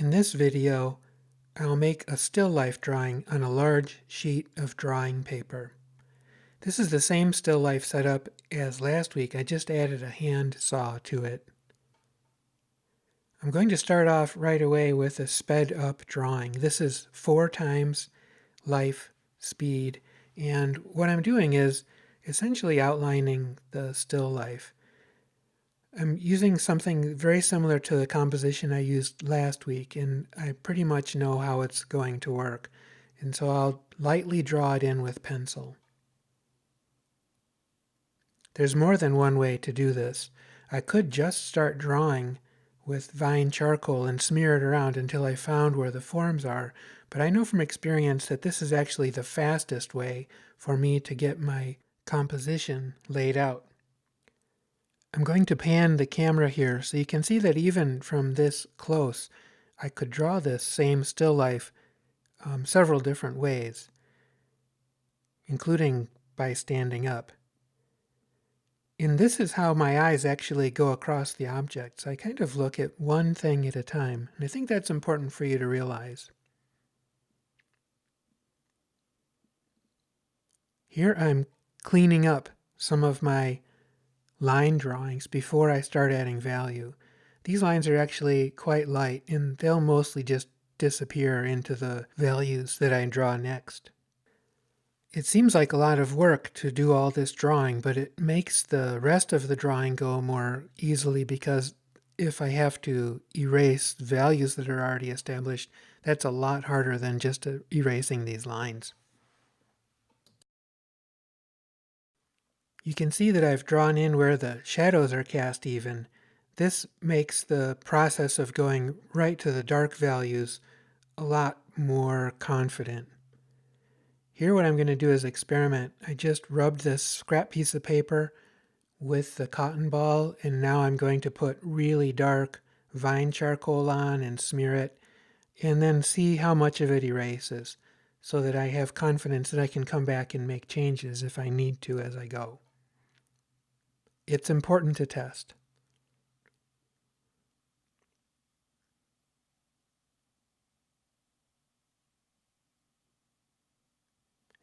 In this video, I'll make a still life drawing on a large sheet of drawing paper. This is the same still life setup as last week, I just added a hand saw to it. I'm going to start off right away with a sped up drawing. This is 4 times life speed, and what I'm doing is essentially outlining the still life. I'm using something very similar to the composition I used last week, and I pretty much know how it's going to work. And so I'll lightly draw it in with pencil. There's more than one way to do this. I could just start drawing with vine charcoal and smear it around until I found where the forms are, but I know from experience that this is actually the fastest way for me to get my composition laid out. I'm going to pan the camera here so you can see that even from this close, I could draw this same still life several different ways, including by standing up. And this is how my eyes actually go across the objects. I kind of look at one thing at a time, and I think that's important for you to realize. Here I'm cleaning up some of my line drawings before I start adding value. These lines are actually quite light, and they'll mostly just disappear into the values that I draw next. It seems like a lot of work to do all this drawing, but it makes the rest of the drawing go more easily because if I have to erase values that are already established, that's a lot harder than just erasing these lines. You can see that I've drawn in where the shadows are cast even. This makes the process of going right to the dark values a lot more confident. Here what I'm going to do is experiment. I just rubbed this scrap piece of paper with the cotton ball, and now I'm going to put really dark vine charcoal on and smear it, and then see how much of it erases, so that I have confidence that I can come back and make changes if I need to as I go. It's important to test.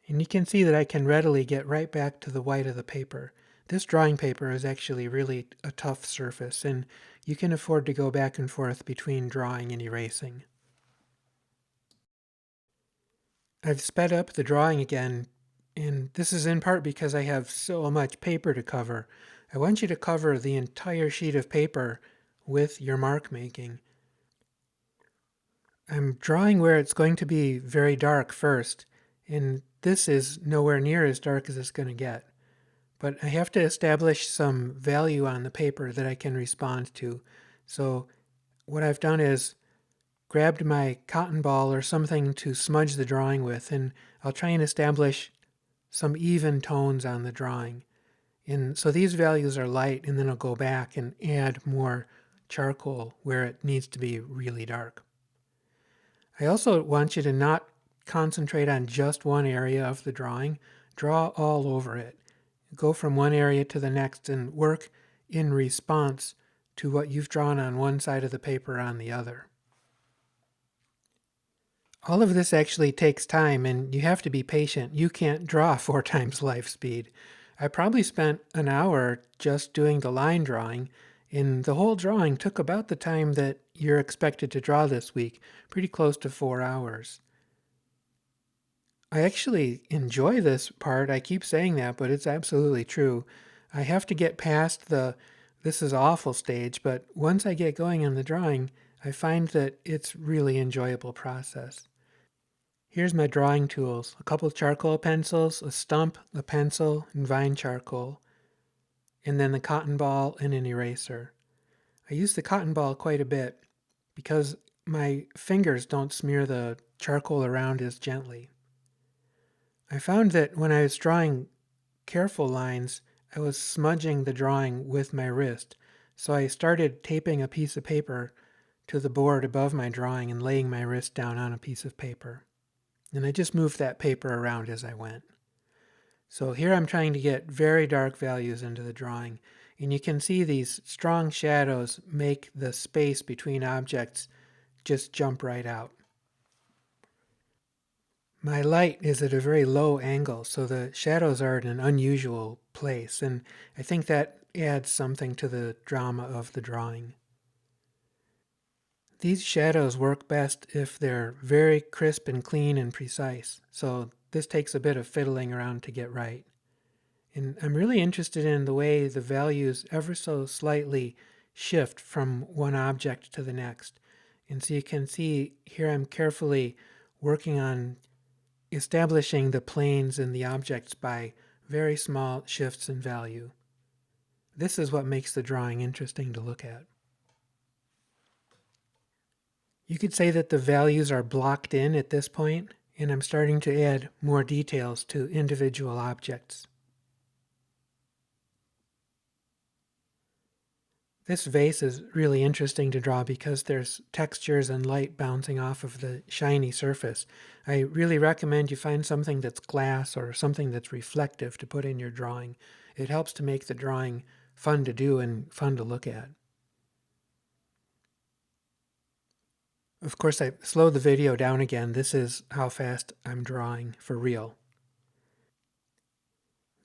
And you can see that I can readily get right back to the white of the paper. This drawing paper is actually really a tough surface, and you can afford to go back and forth between drawing and erasing. I've sped up the drawing again, and this is in part because I have so much paper to cover. I want you to cover the entire sheet of paper with your mark making. I'm drawing where it's going to be very dark first, and this is nowhere near as dark as it's going to get. But I have to establish some value on the paper that I can respond to. So what I've done is grabbed my cotton ball or something to smudge the drawing with, and I'll try and establish some even tones on the drawing. And so these values are light, and then I'll go back and add more charcoal where it needs to be really dark. I also want you to not concentrate on just one area of the drawing. Draw all over it. Go from one area to the next and work in response to what you've drawn on one side of the paper on the other. All of this actually takes time, and you have to be patient. You can't draw 4 times life speed. I probably spent an hour just doing the line drawing, and the whole drawing took about the time that you're expected to draw this week, pretty close to 4 hours. I actually enjoy this part. I keep saying that, but it's absolutely true. I have to get past the "this is awful" stage, but once I get going on the drawing, I find that it's really enjoyable process. Here's my drawing tools: a couple charcoal pencils, a stump, a pencil, and vine charcoal, and then the cotton ball and an eraser. I use the cotton ball quite a bit because my fingers don't smear the charcoal around as gently. I found that when I was drawing careful lines, I was smudging the drawing with my wrist, so I started taping a piece of paper to the board above my drawing and laying my wrist down on a piece of paper. And I just moved that paper around as I went. So here I'm trying to get very dark values into the drawing, and you can see these strong shadows make the space between objects just jump right out. My light is at a very low angle, so the shadows are at an unusual place, and I think that adds something to the drama of the drawing. These shadows work best if they're very crisp and clean and precise, so this takes a bit of fiddling around to get right. And I'm really interested in the way the values ever so slightly shift from one object to the next. And so you can see here I'm carefully working on establishing the planes and the objects by very small shifts in value. This is what makes the drawing interesting to look at. You could say that the values are blocked in at this point, and I'm starting to add more details to individual objects. This vase is really interesting to draw because there's textures and light bouncing off of the shiny surface. I really recommend you find something that's glass or something that's reflective to put in your drawing. It helps to make the drawing fun to do and fun to look at. Of course, I slowed the video down again. This is how fast I'm drawing for real.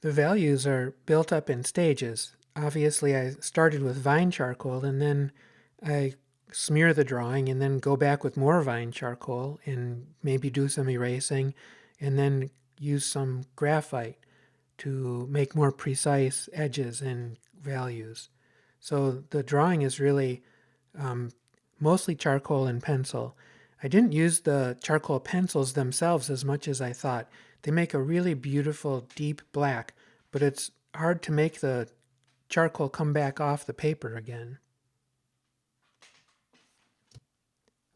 The values are built up in stages. Obviously, I started with vine charcoal and then I smear the drawing and then go back with more vine charcoal and maybe do some erasing and then use some graphite to make more precise edges and values. So the drawing is really um, mostly charcoal and pencil. I didn't use the charcoal pencils themselves as much as I thought. They make a really beautiful deep black, but it's hard to make the charcoal come back off the paper again.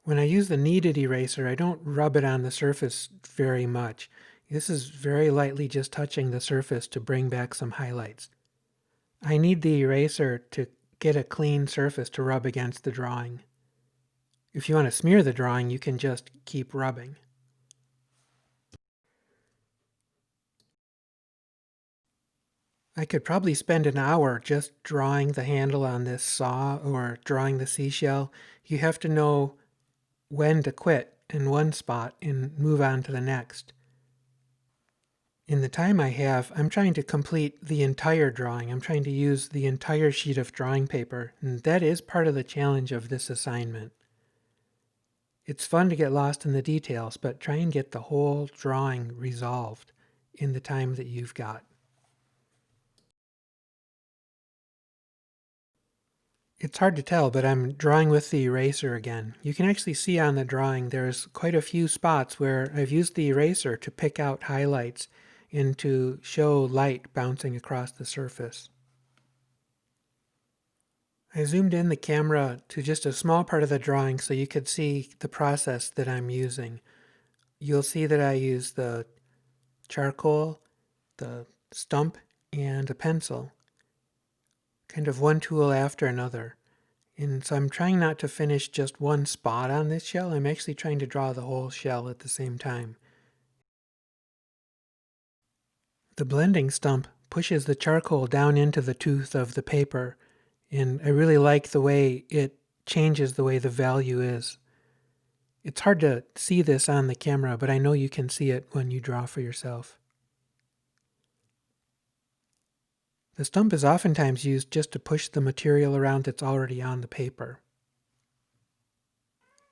When I use the kneaded eraser, I don't rub it on the surface very much. This is very lightly just touching the surface to bring back some highlights. I need the eraser to get a clean surface to rub against the drawing. If you want to smear the drawing, you can just keep rubbing. I could probably spend an hour just drawing the handle on this saw or drawing the seashell. You have to know when to quit in one spot and move on to the next. In the time I have, I'm trying to complete the entire drawing. I'm trying to use the entire sheet of drawing paper, and that is part of the challenge of this assignment. It's fun to get lost in the details, but try and get the whole drawing resolved in the time that you've got. It's hard to tell, but I'm drawing with the eraser again. You can actually see on the drawing there's quite a few spots where I've used the eraser to pick out highlights and to show light bouncing across the surface. I zoomed in the camera to just a small part of the drawing so you could see the process that I'm using. You'll see that I use the charcoal, the stump, and a pencil, kind of one tool after another. And so I'm trying not to finish just one spot on this shell. I'm actually trying to draw the whole shell at the same time. The blending stump pushes the charcoal down into the tooth of the paper, and I really like the way it changes the way the value is. It's hard to see this on the camera, but I know you can see it when you draw for yourself. The stump is oftentimes used just to push the material around that's already on the paper.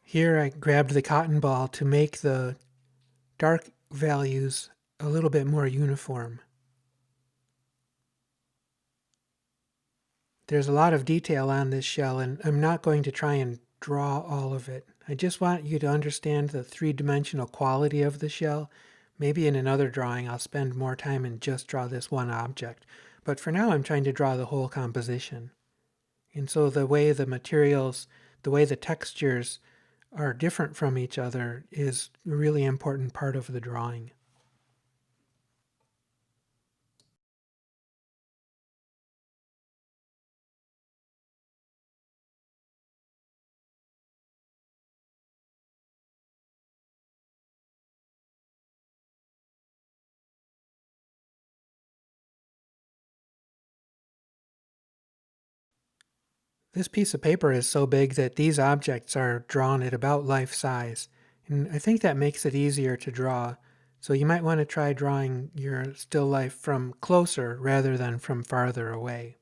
Here I grabbed the cotton ball to make the dark values a little bit more uniform. There's a lot of detail on this shell, and I'm not going to try and draw all of it. I just want you to understand the three-dimensional quality of the shell. Maybe in another drawing I'll spend more time and just draw this one object. But for now I'm trying to draw the whole composition. And so the way the materials, the way the textures are different from each other is a really important part of the drawing. This piece of paper is so big that these objects are drawn at about life size, and I think that makes it easier to draw. So you might want to try drawing your still life from closer rather than from farther away.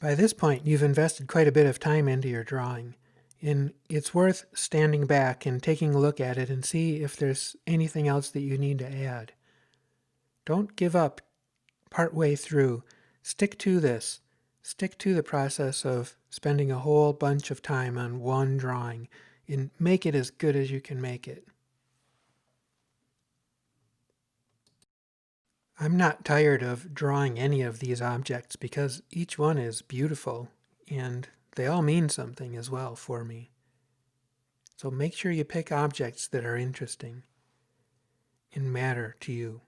By this point, you've invested quite a bit of time into your drawing, and it's worth standing back and taking a look at it and see if there's anything else that you need to add. Don't give up partway through. Stick to this. Stick to the process of spending a whole bunch of time on one drawing and make it as good as you can make it. I'm not tired of drawing any of these objects because each one is beautiful and they all mean something as well for me. So make sure you pick objects that are interesting and matter to you.